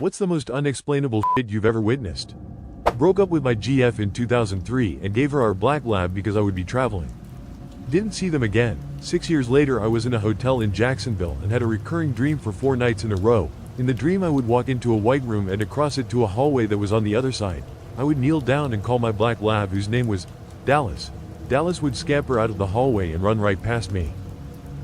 What's the most unexplainable shit you've ever witnessed? Broke up with my GF in 2003 and gave her our black lab because I would be traveling. Didn't see them again. 6 years later I was in a hotel in Jacksonville and had a recurring dream for 4 nights in a row. In the dream I would walk into a white room and across it to a hallway that was on the other side. I would kneel down and call my black lab, whose name was Dallas. Dallas would scamper out of the hallway and run right past me.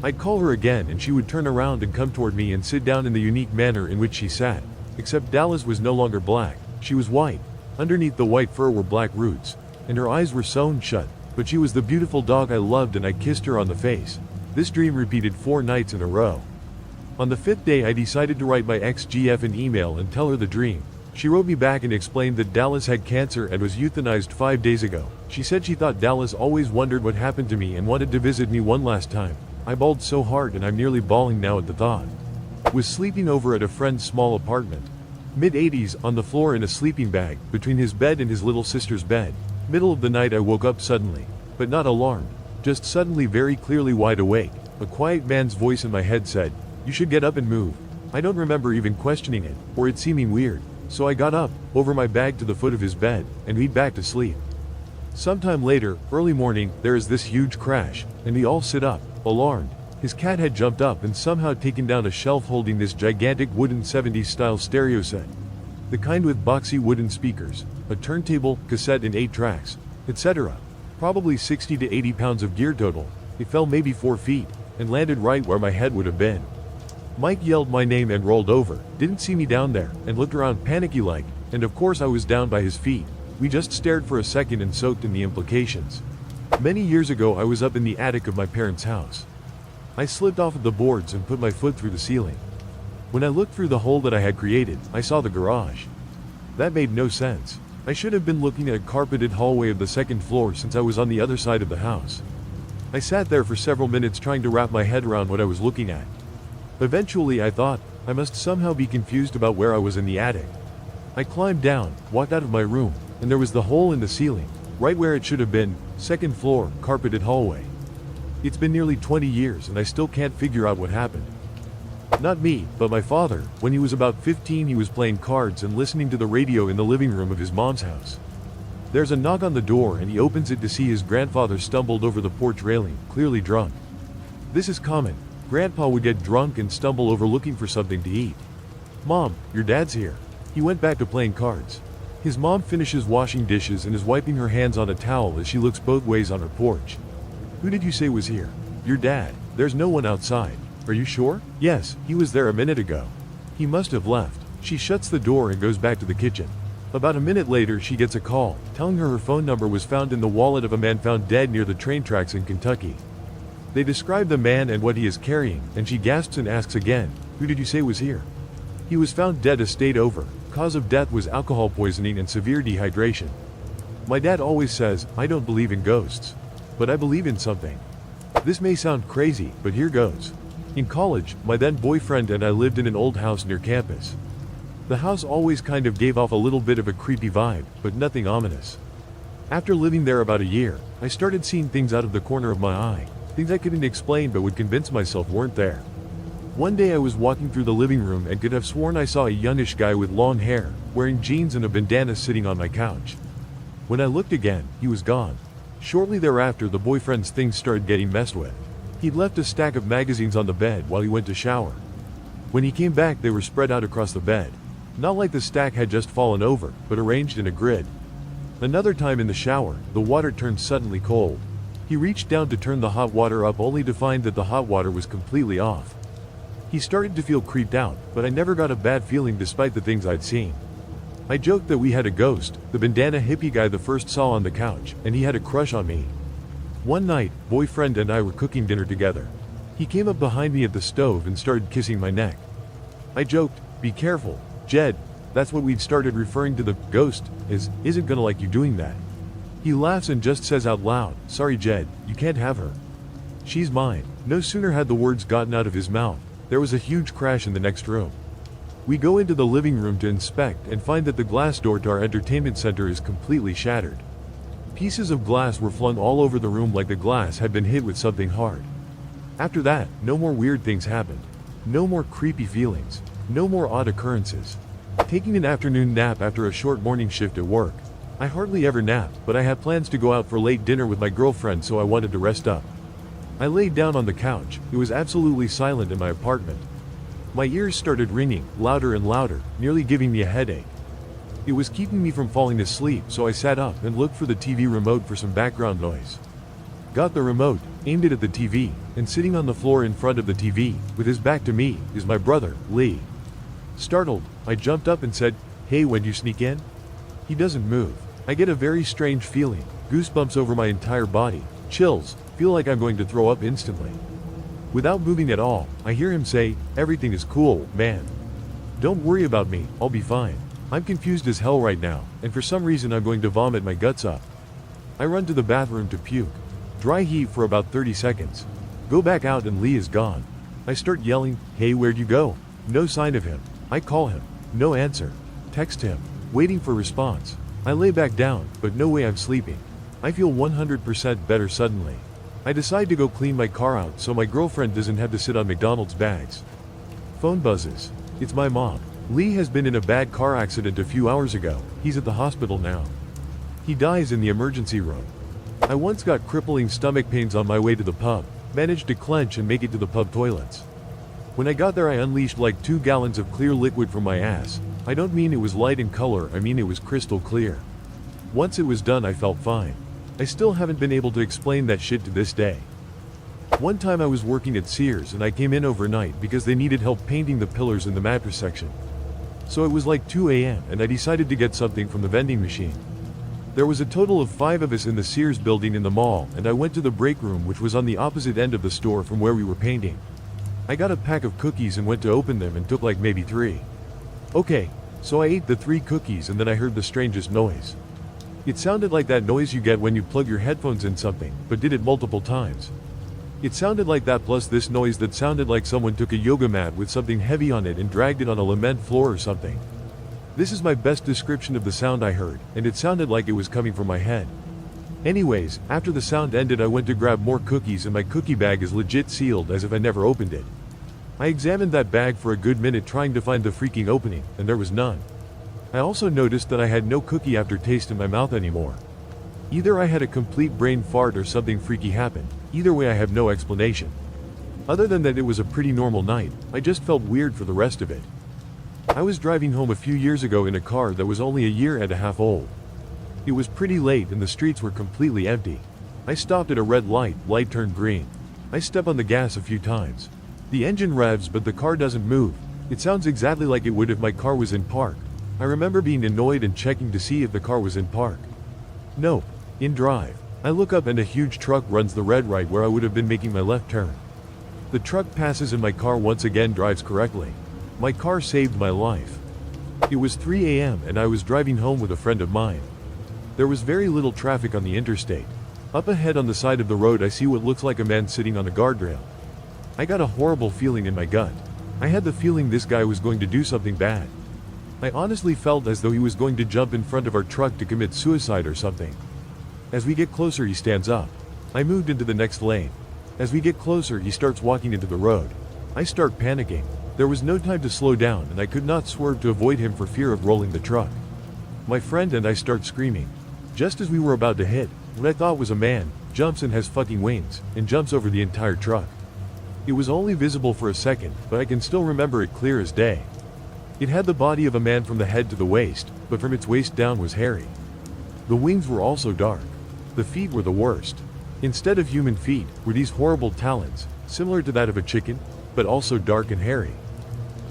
I'd call her again and she would turn around and come toward me and sit down in the unique manner in which she sat. Except Dallas was no longer black, she was white. Underneath the white fur were black roots, and her eyes were sewn shut, but she was the beautiful dog I loved and I kissed her on the face. This dream repeated 4 nights in a row. On the 5th day I decided to write my ex-GF an email and tell her the dream. She wrote me back and explained that Dallas had cancer and was euthanized 5 days ago. She said she thought Dallas always wondered what happened to me and wanted to visit me one last time. I bawled so hard and I'm nearly bawling now at the thought. Was sleeping over at a friend's small apartment. Mid-80s, on the floor in a sleeping bag, between his bed and his little sister's bed. Middle of the night I woke up suddenly, but not alarmed, just suddenly very clearly wide awake. A quiet man's voice in my head said, "You should get up and move." I don't remember even questioning it, or it seeming weird, so I got up, over my bag to the foot of his bed, and went back to sleep. Sometime later, early morning, there is this huge crash, and we all sit up, alarmed. His cat had jumped up and somehow taken down a shelf holding this gigantic wooden 70s style stereo set. The kind with boxy wooden speakers, a turntable, cassette and 8 tracks, etc. Probably 60 to 80 pounds of gear total. It fell maybe 4 feet, and landed right where my head would have been. Mike yelled my name and rolled over, didn't see me down there, and looked around panicky-like, and of course I was down by his feet. We just stared for a second and soaked in the implications. Many years ago I was up in the attic of my parents' house. I slipped off of the boards and put my foot through the ceiling. When I looked through the hole that I had created, I saw the garage. That made no sense. I should have been looking at a carpeted hallway of the 2nd floor since I was on the other side of the house. I sat there for several minutes trying to wrap my head around what I was looking at. Eventually I thought, I must somehow be confused about where I was in the attic. I climbed down, walked out of my room, and there was the hole in the ceiling, right where it should have been, 2nd floor, carpeted hallway. It's been nearly 20 years and I still can't figure out what happened. Not me, but my father. When he was about 15 he was playing cards and listening to the radio in the living room of his mom's house. There's a knock on the door and he opens it to see his grandfather stumbled over the porch railing, clearly drunk. This is common. Grandpa would get drunk and stumble over looking for something to eat. "Mom, your dad's here." He went back to playing cards. His mom finishes washing dishes and is wiping her hands on a towel as she looks both ways on her porch. "Who did you say was here?" "Your dad. There's no one outside." "Are you sure?" "Yes, he was there a minute ago." "He must have left." She shuts the door and goes back to the kitchen. About a minute later she gets a call, telling her phone number was found in the wallet of a man found dead near the train tracks in Kentucky. They describe the man and what he is carrying, and she gasps and asks again, "Who did you say was here?" "He was found dead a state over. Cause of death was alcohol poisoning and severe dehydration." My dad always says, "I don't believe in ghosts. But I believe in something." This may sound crazy, but here goes. In college, my then boyfriend and I lived in an old house near campus. The house always kind of gave off a little bit of a creepy vibe, but nothing ominous. After living there about a year, I started seeing things out of the corner of my eye, things I couldn't explain but would convince myself weren't there. One day I was walking through the living room and could have sworn I saw a youngish guy with long hair, wearing jeans and a bandana sitting on my couch. When I looked again, he was gone. Shortly thereafter the boyfriend's things started getting messed with. He'd left a stack of magazines on the bed while he went to shower. When he came back they were spread out across the bed. Not like the stack had just fallen over, but arranged in a grid. Another time in the shower, the water turned suddenly cold. He reached down to turn the hot water up only to find that the hot water was completely off. He started to feel creeped out, but I never got a bad feeling despite the things I'd seen. I joked that we had a ghost, the bandana hippie guy the first saw on the couch, and he had a crush on me. One night, boyfriend and I were cooking dinner together. He came up behind me at the stove and started kissing my neck. I joked, "Be careful, Jed." That's what we'd started referring to the ghost as, "Isn't gonna like you doing that." He laughs and just says out loud, "Sorry Jed, you can't have her. She's mine." No sooner had the words gotten out of his mouth, there was a huge crash in the next room. We go into the living room to inspect and find that the glass door to our entertainment center is completely shattered. Pieces of glass were flung all over the room like the glass had been hit with something hard. After that, no more weird things happened. No more creepy feelings. No more odd occurrences. Taking an afternoon nap after a short morning shift at work. I hardly ever nap, but I had plans to go out for late dinner with my girlfriend, so I wanted to rest up. I laid down on the couch. It was absolutely silent in my apartment. My ears started ringing, louder and louder, nearly giving me a headache. It was keeping me from falling asleep, so I sat up and looked for the TV remote for some background noise. Got the remote, aimed it at the TV, and sitting on the floor in front of the TV, with his back to me, is my brother, Lee. Startled, I jumped up and said, "Hey, when you sneak in?" He doesn't move. I get a very strange feeling, goosebumps over my entire body, chills, feel like I'm going to throw up instantly. Without moving at all, I hear him say, "Everything is cool, man. Don't worry about me, I'll be fine." I'm confused as hell right now, and for some reason I'm going to vomit my guts up. I run to the bathroom to puke. Dry heave for about 30 seconds. Go back out and Lee is gone. I start yelling, "Hey, where'd you go?" No sign of him. I call him. No answer. Text him. Waiting for response. I lay back down, but no way I'm sleeping. I feel 100% better suddenly. I decide to go clean my car out so my girlfriend doesn't have to sit on McDonald's bags. Phone buzzes. It's my mom. Lee has been in a bad car accident a few hours ago. He's at the hospital now. He dies in the emergency room. I once got crippling stomach pains on my way to the pub, managed to clench and make it to the pub toilets. When I got there, I unleashed like 2 gallons of clear liquid from my ass. I don't mean it was light in color, I mean it was crystal clear. Once it was done, I felt fine. I still haven't been able to explain that shit to this day. One time I was working at Sears and I came in overnight because they needed help painting the pillars in the mattress section. So it was like 2 a.m. and I decided to get something from the vending machine. There was a total of 5 of us in the Sears building in the mall, and I went to the break room, which was on the opposite end of the store from where we were painting. I got a pack of cookies and went to open them and took like maybe 3. Okay, so I ate the 3 cookies and then I heard the strangest noise. It sounded like that noise you get when you plug your headphones in something, but did it multiple times. It sounded like that plus this noise that sounded like someone took a yoga mat with something heavy on it and dragged it on a cement floor or something. This is my best description of the sound I heard, and it sounded like it was coming from my head. Anyways, after the sound ended, I went to grab more cookies and my cookie bag is legit sealed as if I never opened it. I examined that bag for a good minute trying to find the freaking opening, and there was none. I also noticed that I had no cookie aftertaste in my mouth anymore. Either I had a complete brain fart or something freaky happened. Either way, I have no explanation. Other than that, it was a pretty normal night. I just felt weird for the rest of it. I was driving home a few years ago in a car that was only a year and a half old. It was pretty late and the streets were completely empty. I stopped at a red light turned green. I step on the gas a few times. The engine revs, but the car doesn't move. It sounds exactly like it would if my car was in park. I remember being annoyed and checking to see if the car was in park. Nope. In drive. I look up and a huge truck runs the red right where I would have been making my left turn. The truck passes and my car once again drives correctly. My car saved my life. It was 3 a.m. and I was driving home with a friend of mine. There was very little traffic on the interstate. Up ahead on the side of the road, I see what looks like a man sitting on a guardrail. I got a horrible feeling in my gut. I had the feeling this guy was going to do something bad. I honestly felt as though he was going to jump in front of our truck to commit suicide or something. As we get closer, he stands up. I moved into the next lane. As we get closer, he starts walking into the road. I start panicking. There was no time to slow down and I could not swerve to avoid him for fear of rolling the truck. My friend and I start screaming. Just as we were about to hit, what I thought was a man jumps and has fucking wings and jumps over the entire truck. It was only visible for a second, but I can still remember it clear as day. It had the body of a man from the head to the waist, but from its waist down was hairy. The wings were also dark. The feet were the worst. Instead of human feet, were these horrible talons, similar to that of a chicken, but also dark and hairy.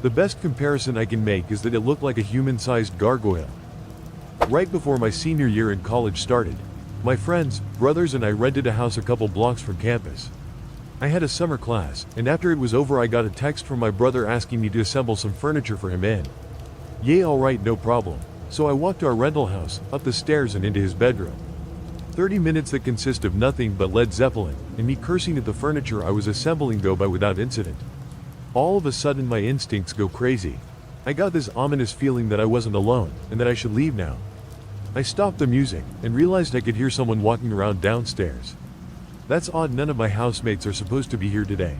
The best comparison I can make is that it looked like a human-sized gargoyle. Right before my senior year in college started, my friends, brothers and I rented a house a couple blocks from campus. I had a summer class, and after it was over I got a text from my brother asking me to assemble some furniture for him in. Yay, alright, no problem. So I walked to our rental house, up the stairs and into his bedroom. 30 minutes that consist of nothing but Led Zeppelin, and me cursing at the furniture I was assembling go by without incident. All of a sudden my instincts go crazy. I got this ominous feeling that I wasn't alone, and that I should leave now. I stopped the music, and realized I could hear someone walking around downstairs. That's odd, none of my housemates are supposed to be here today.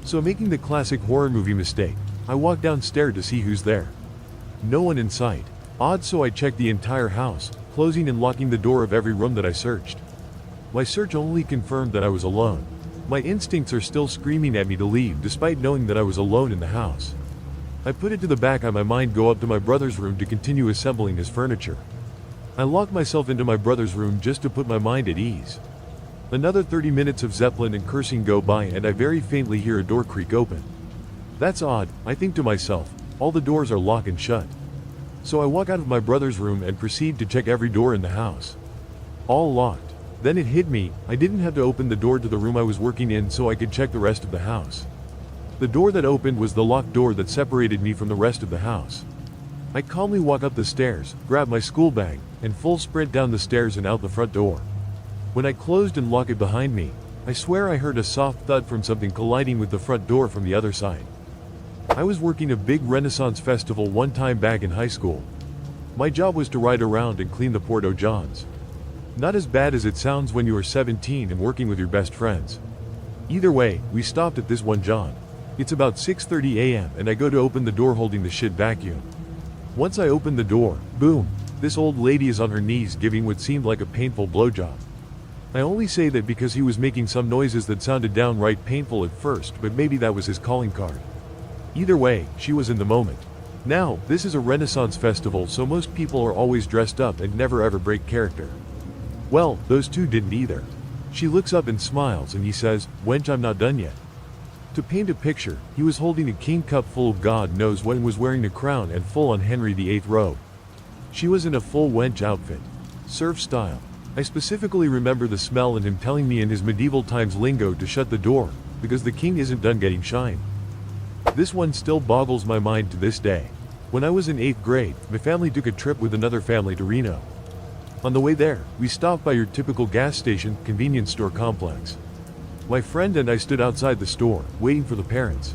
So making the classic horror movie mistake, I walked downstairs to see who's there. No one in sight. Odd, so I checked the entire house, closing and locking the door of every room that I searched. My search only confirmed that I was alone. My instincts are still screaming at me to leave despite knowing that I was alone in the house. I put it to the back of my mind, go up to my brother's room to continue assembling his furniture. I locked myself into my brother's room just to put my mind at ease. Another 30 minutes of Zeppelin and cursing go by and I very faintly hear a door creak open. That's odd, I think to myself, all the doors are locked and shut. So I walk out of my brother's room and proceed to check every door in the house. All locked. Then it hit me, I didn't have to open the door to the room I was working in so I could check the rest of the house. The door that opened was the locked door that separated me from the rest of the house. I calmly walk up the stairs, grab my school bag, and full sprint down the stairs and out the front door. When I closed and locked it behind me, I swear I heard a soft thud from something colliding with the front door from the other side. I was working a big Renaissance festival one time back in high school. My job was to ride around and clean the Porto Johns. Not as bad as it sounds when you are 17 and working with your best friends. Either way, we stopped at this one John. It's about 6:30 a.m. and I go to open the door holding the shit vacuum. Once I open the door, boom, this old lady is on her knees giving what seemed like a painful blowjob. I only say that because he was making some noises that sounded downright painful at first, but maybe that was his calling card. Either way, she was in the moment. Now, this is a Renaissance festival, so most people are always dressed up and never ever break character. Well, those two didn't either. She looks up and smiles and he says, "Wench, I'm not done yet." To paint a picture, he was holding a king cup full of God knows what and was wearing a crown and full on Henry VIII robe. She was in a full wench outfit. Surf style. I specifically remember the smell and him telling me in his medieval times lingo to shut the door, because the king isn't done getting shine. This one still boggles my mind to this day. When I was in 8th grade, my family took a trip with another family to Reno. On the way there, we stopped by your typical gas station, convenience store complex. My friend and I stood outside the store, waiting for the parents.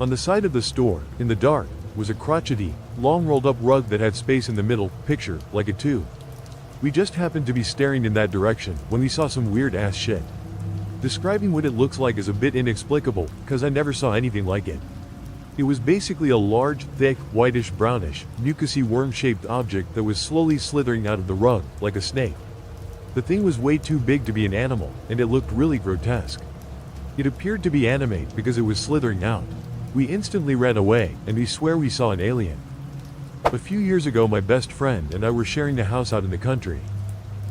On the side of the store, in the dark, was a crotchety, long rolled up rug that had space in the middle, picture, like a tube. We just happened to be staring in that direction when we saw some weird ass shit. Describing what it looks like is a bit inexplicable, cause I never saw anything like it. It was basically a large, thick, whitish brownish, mucousy worm-shaped object that was slowly slithering out of the rug, like a snake. The thing was way too big to be an animal, and it looked really grotesque. It appeared to be animate because it was slithering out. We instantly ran away, and we swear we saw an alien. A few years ago my best friend and I were sharing a house out in the country.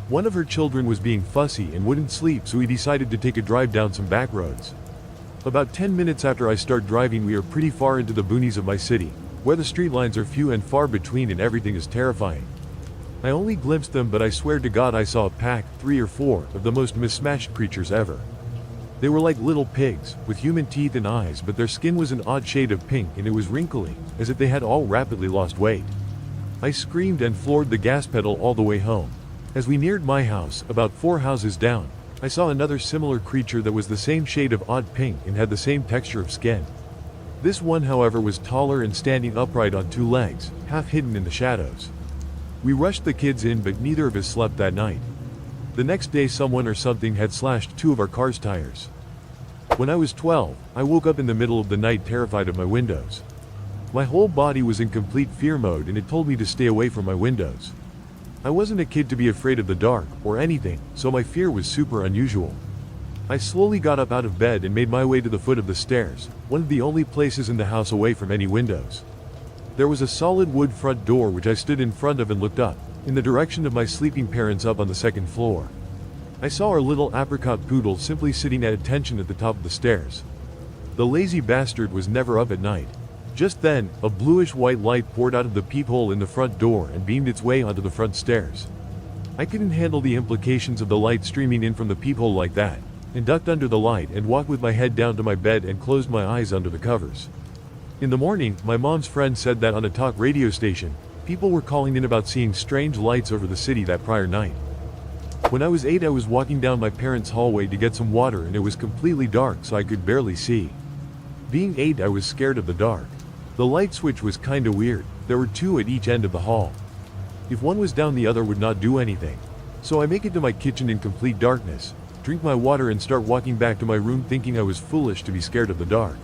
One of her children was being fussy and wouldn't sleep, so we decided to take a drive down some back roads. About 10 minutes after I start driving we are pretty far into the boonies of my city, where the street lines are few and far between and everything is terrifying. I only glimpsed them, but I swear to God I saw a pack, 3 or 4, of the most mismatched creatures ever. They were like little pigs, with human teeth and eyes, but their skin was an odd shade of pink and it was wrinkly, as if they had all rapidly lost weight. I screamed and floored the gas pedal all the way home. As we neared my house, about 4 houses down, I saw another similar creature that was the same shade of odd pink and had the same texture of skin. This one, however, was taller and standing upright on 2 legs, half hidden in the shadows. We rushed the kids in, but neither of us slept that night. The next day someone or something had slashed 2 of our car's tires. When I was 12, I woke up in the middle of the night terrified of my windows. My whole body was in complete fear mode and it told me to stay away from my windows. I wasn't a kid to be afraid of the dark or anything, so my fear was super unusual. I slowly got up out of bed and made my way to the foot of the stairs, one of the only places in the house away from any windows. There was a solid wood front door which I stood in front of and looked up, in the direction of my sleeping parents up on the 2nd floor. I saw our little apricot poodle simply sitting at attention at the top of the stairs. The lazy bastard was never up at night. Just then, a bluish-white light poured out of the peephole in the front door and beamed its way onto the front stairs. I couldn't handle the implications of the light streaming in from the peephole like that, and ducked under the light and walked with my head down to my bed and closed my eyes under the covers. In the morning, my mom's friend said that on a talk radio station, people were calling in about seeing strange lights over the city that prior night. When I was 8, I was walking down my parents' hallway to get some water and it was completely dark so I could barely see. Being 8, I was scared of the dark. The light switch was kinda weird. There were 2 at each end of the hall. If one was down, the other would not do anything. So I make it to my kitchen in complete darkness, drink my water and start walking back to my room thinking I was foolish to be scared of the dark.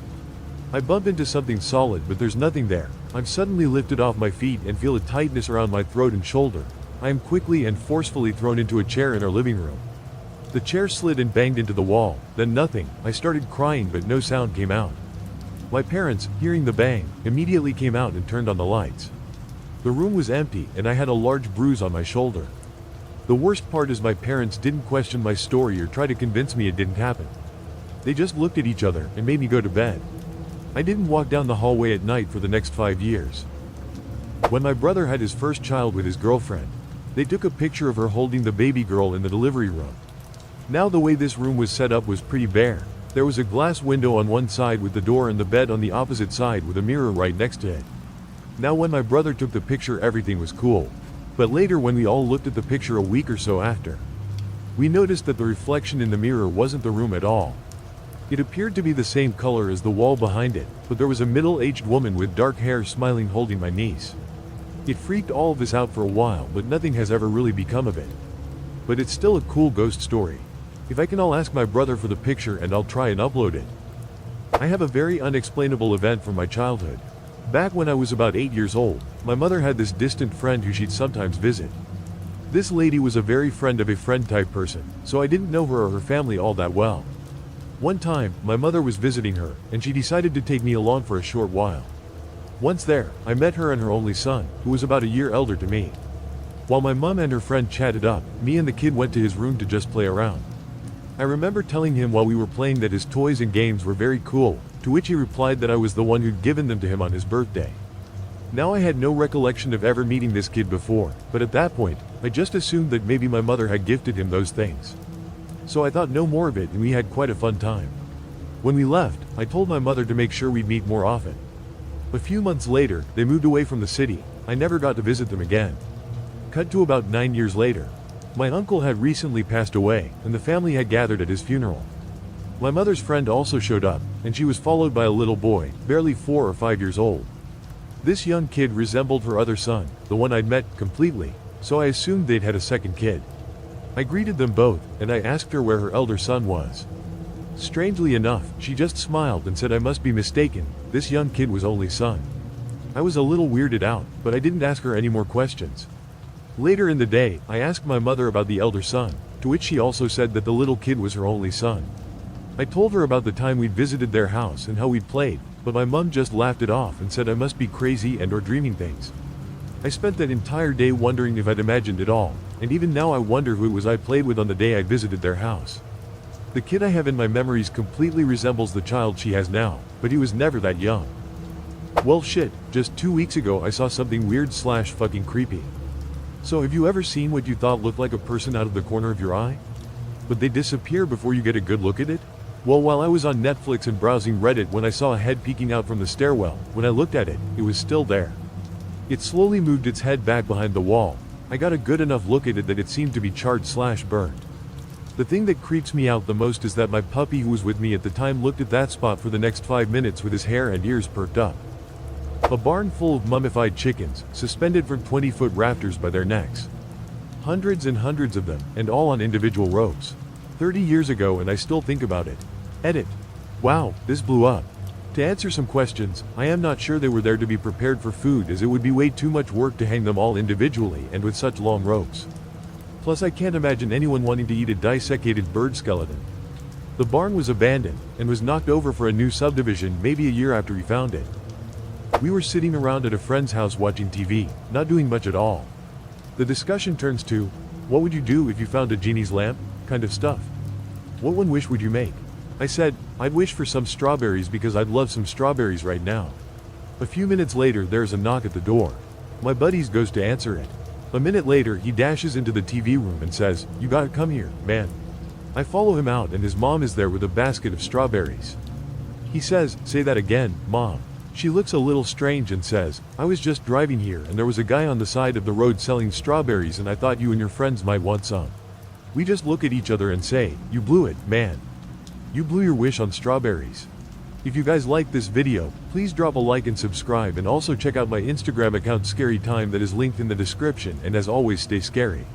I bump into something solid, but there's nothing there. I'm suddenly lifted off my feet and feel a tightness around my throat and shoulder. I am quickly and forcefully thrown into a chair in our living room. The chair slid and banged into the wall, then nothing. I started crying, but no sound came out. My parents, hearing the bang, immediately came out and turned on the lights. The room was empty, and I had a large bruise on my shoulder. The worst part is my parents didn't question my story or try to convince me it didn't happen. They just looked at each other and made me go to bed. I didn't walk down the hallway at night for the next 5 years. When my brother had his first child with his girlfriend, they took a picture of her holding the baby girl in the delivery room. Now the way this room was set up was pretty bare. There was a glass window on one side with the door and the bed on the opposite side with a mirror right next to it. Now when my brother took the picture, everything was cool. But later, when we all looked at the picture a week or so after, we noticed that the reflection in the mirror wasn't the room at all. It appeared to be the same color as the wall behind it, but there was a middle-aged woman with dark hair smiling holding my niece. It freaked all of us out for a while, but nothing has ever really become of it. But it's still a cool ghost story. If I can, I'll ask my brother for the picture and I'll try and upload it. I have a very unexplainable event from my childhood. Back when I was about 8 years old, my mother had this distant friend who she'd sometimes visit. This lady was a very friend of a friend type person, so I didn't know her or her family all that well. One time, my mother was visiting her, and she decided to take me along for a short while. Once there, I met her and her only son, who was about a year elder to me. While my mom and her friend chatted up, me and the kid went to his room to just play around. I remember telling him while we were playing that his toys and games were very cool, to which he replied that I was the one who'd given them to him on his birthday. Now I had no recollection of ever meeting this kid before, but at that point, I just assumed that maybe my mother had gifted him those things. So I thought no more of it, and we had quite a fun time. When we left, I told my mother to make sure we'd meet more often. A few months later, they moved away from the city. I never got to visit them again. Cut to about 9 years later. My uncle had recently passed away, and the family had gathered at his funeral. My mother's friend also showed up, and she was followed by a little boy, barely 4 or 5 years old. This young kid resembled her other son, the one I'd met, completely, so I assumed they'd had a second kid. I greeted them both, and I asked her where her elder son was. Strangely enough, she just smiled and said I must be mistaken, this young kid was only son. I was a little weirded out, but I didn't ask her any more questions. Later in the day, I asked my mother about the elder son, to which she also said that the little kid was her only son. I told her about the time we'd visited their house and how we'd played, but my mom just laughed it off and said I must be crazy and or dreaming things. I spent that entire day wondering if I'd imagined it all, and even now I wonder who it was I played with on the day I visited their house. The kid I have in my memories completely resembles the child she has now, but he was never that young. Well shit, just 2 weeks ago I saw something weird / fucking creepy. So have you ever seen what you thought looked like a person out of the corner of your eye? But they disappear before you get a good look at it? Well, while I was on Netflix and browsing Reddit when I saw a head peeking out from the stairwell, when I looked at it, it was still there. It slowly moved its head back behind the wall. I got a good enough look at it that it seemed to be charred / burned. The thing that creeps me out the most is that my puppy who was with me at the time looked at that spot for the next 5 minutes with his hair and ears perked up. A barn full of mummified chickens, suspended from 20-foot rafters by their necks. Hundreds and hundreds of them, and all on individual ropes. 30 years ago and I still think about it. Edit. Wow, this blew up. To answer some questions, I am not sure they were there to be prepared for food, as it would be way too much work to hang them all individually and with such long ropes. Plus I can't imagine anyone wanting to eat a desiccated bird skeleton. The barn was abandoned, and was knocked over for a new subdivision maybe a year after we found it. We were sitting around at a friend's house watching TV, not doing much at all. The discussion turns to, what would you do if you found a genie's lamp, kind of stuff. What one wish would you make? I said, I'd wish for some strawberries because I'd love some strawberries right now. A few minutes later there's a knock at the door. My buddies goes to answer it. A minute later he dashes into the TV room and says, you gotta come here, man. I follow him out and his mom is there with a basket of strawberries. He says, say that again, Mom. She looks a little strange and says, I was just driving here and there was a guy on the side of the road selling strawberries and I thought you and your friends might want some. We just look at each other and say, you blew it, man. You blew your wish on strawberries. If you guys like this video, please drop a like and subscribe, and also check out my Instagram account Scary Time that is linked in the description, and as always stay scary.